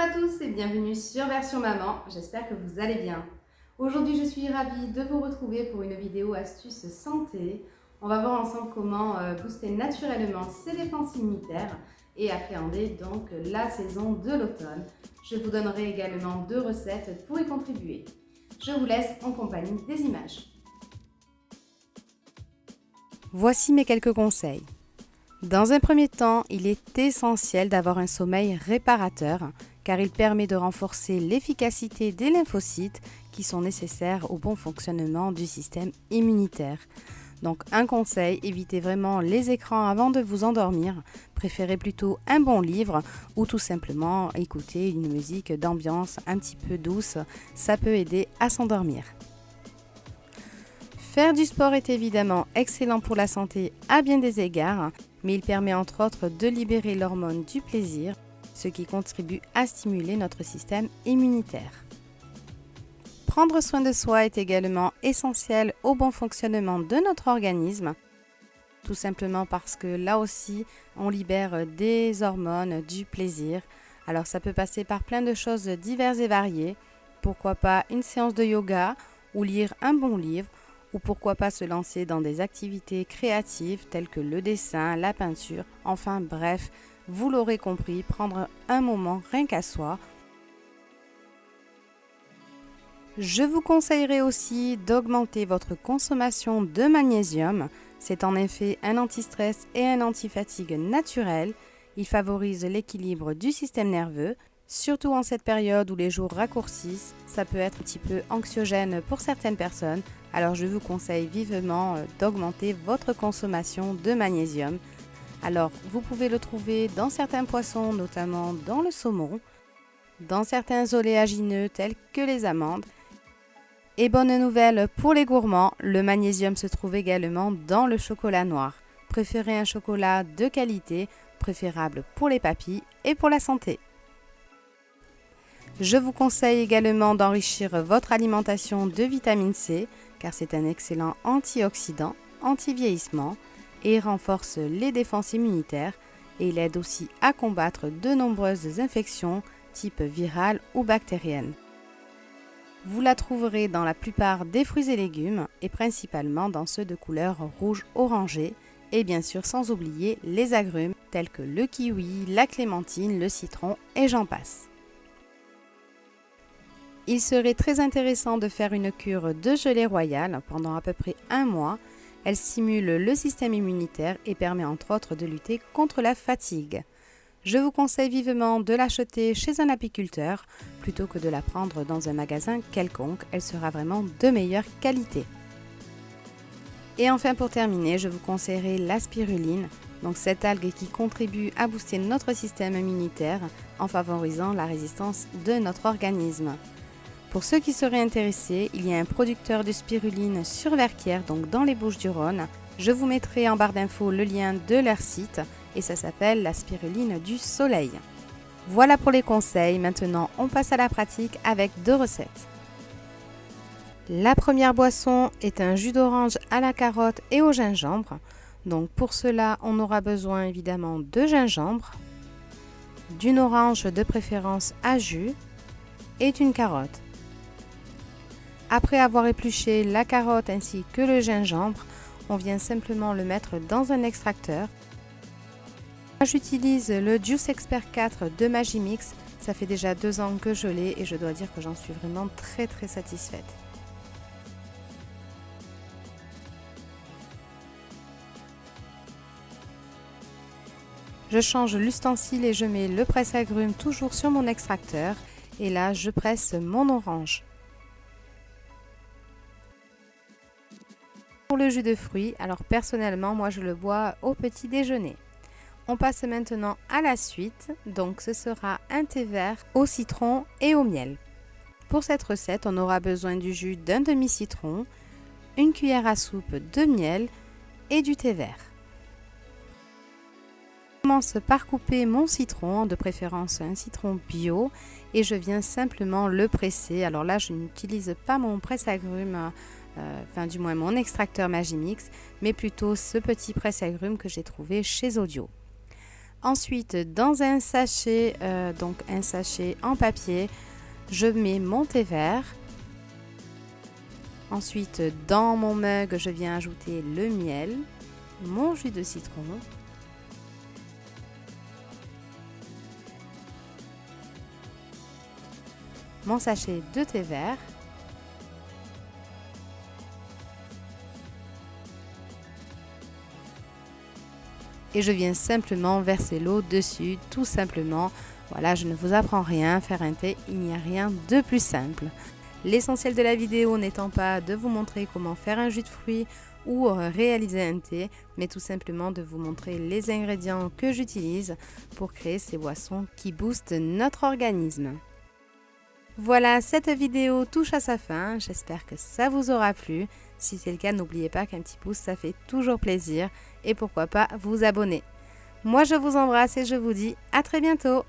à tous et bienvenue sur Version Maman, j'espère que vous allez bien. Aujourd'hui je suis ravie de vous retrouver pour une vidéo astuce santé. On va voir ensemble comment booster naturellement ses défenses immunitaires et appréhender donc la saison de l'automne. Je vous donnerai également 2 recettes pour y contribuer. Je vous laisse en compagnie des images. Voici mes quelques conseils. Dans un premier temps, il est essentiel d'avoir un sommeil réparateur car il permet de renforcer l'efficacité des lymphocytes qui sont nécessaires au bon fonctionnement du système immunitaire. Donc un conseil, évitez vraiment les écrans avant de vous endormir, préférez plutôt un bon livre ou tout simplement écouter une musique d'ambiance un petit peu douce, ça peut aider à s'endormir. Faire du sport est évidemment excellent pour la santé à bien des égards, mais il permet entre autres de libérer l'hormone du plaisir, ce qui contribue à stimuler notre système immunitaire. Prendre soin de soi est également essentiel au bon fonctionnement de notre organisme, tout simplement parce que là aussi, on libère des hormones du plaisir. Alors ça peut passer par plein de choses diverses et variées, pourquoi pas une séance de yoga ou lire un bon livre, ou pourquoi pas se lancer dans des activités créatives telles que le dessin, la peinture, enfin bref, vous l'aurez compris, prendre un moment rien qu'à soi. Je vous conseillerais aussi d'augmenter votre consommation de magnésium. C'est en effet un anti-stress et un anti-fatigue naturel. Il favorise l'équilibre du système nerveux. Surtout en cette période où les jours raccourcissent, ça peut être un petit peu anxiogène pour certaines personnes. Alors je vous conseille vivement d'augmenter votre consommation de magnésium. Alors vous pouvez le trouver dans certains poissons, notamment dans le saumon, dans certains oléagineux tels que les amandes. Et bonne nouvelle pour les gourmands, le magnésium se trouve également dans le chocolat noir. Préférez un chocolat de qualité, préférable pour les papilles et pour la santé. Je vous conseille également d'enrichir votre alimentation de vitamine C car c'est un excellent antioxydant, anti-vieillissement et renforce les défenses immunitaires et il aide aussi à combattre de nombreuses infections type virales ou bactériennes. Vous la trouverez dans la plupart des fruits et légumes et principalement dans ceux de couleur rouge-orangé et bien sûr sans oublier les agrumes tels que le kiwi, la clémentine, le citron et j'en passe. Il serait très intéressant de faire une cure de gelée royale pendant à peu près 1 mois. Elle stimule le système immunitaire et permet entre autres de lutter contre la fatigue. Je vous conseille vivement de l'acheter chez un apiculteur plutôt que de la prendre dans un magasin quelconque. Elle sera vraiment de meilleure qualité. Et enfin pour terminer, je vous conseillerais la spiruline, donc cette algue qui contribue à booster notre système immunitaire en favorisant la résistance de notre organisme. Pour ceux qui seraient intéressés, il y a un producteur de spiruline sur Verquières, donc dans les Bouches-du-Rhône. Je vous mettrai en barre d'infos le lien de leur site et ça s'appelle la spiruline du soleil. Voilà pour les conseils, maintenant on passe à la pratique avec 2 recettes. La première boisson est un jus d'orange à la carotte et au gingembre. Donc pour cela, on aura besoin évidemment de gingembre, d'une orange de préférence à jus et d'une carotte. Après avoir épluché la carotte ainsi que le gingembre, on vient simplement le mettre dans un extracteur. J'utilise le Juice Expert 4 de Magimix. Ça fait déjà 2 ans que je l'ai et je dois dire que j'en suis vraiment très satisfaite. Je change l'ustensile et je mets le presse-agrumes toujours sur mon extracteur. Et là, je presse mon orange. Pour le jus de fruits, alors personnellement, moi je le bois au petit déjeuner. On passe maintenant à la suite, donc ce sera un thé vert au citron et au miel. Pour cette recette, on aura besoin du jus d'un demi-citron, une cuillère à soupe de miel et du thé vert. Je commence par couper mon citron, de préférence un citron bio, et je viens simplement le presser. Alors là, je n'utilise pas mon presse-agrumes, enfin du moins mon extracteur Magimix, mais plutôt ce petit presse-agrumes que j'ai trouvé chez Audio. Ensuite, dans un sachet, donc un sachet en papier, je mets mon thé vert. Ensuite, dans mon mug, je viens ajouter le miel, mon jus de citron, mon sachet de thé vert, et je viens simplement verser l'eau dessus, tout simplement. Voilà, je ne vous apprends rien, faire un thé, il n'y a rien de plus simple. L'essentiel de la vidéo n'étant pas de vous montrer comment faire un jus de fruits ou réaliser un thé, mais tout simplement de vous montrer les ingrédients que j'utilise pour créer ces boissons qui boostent notre organisme. Voilà, cette vidéo touche à sa fin, j'espère que ça vous aura plu. Si c'est le cas, n'oubliez pas qu'un petit pouce, ça fait toujours plaisir et pourquoi pas vous abonner. Moi, je vous embrasse et je vous dis à très bientôt.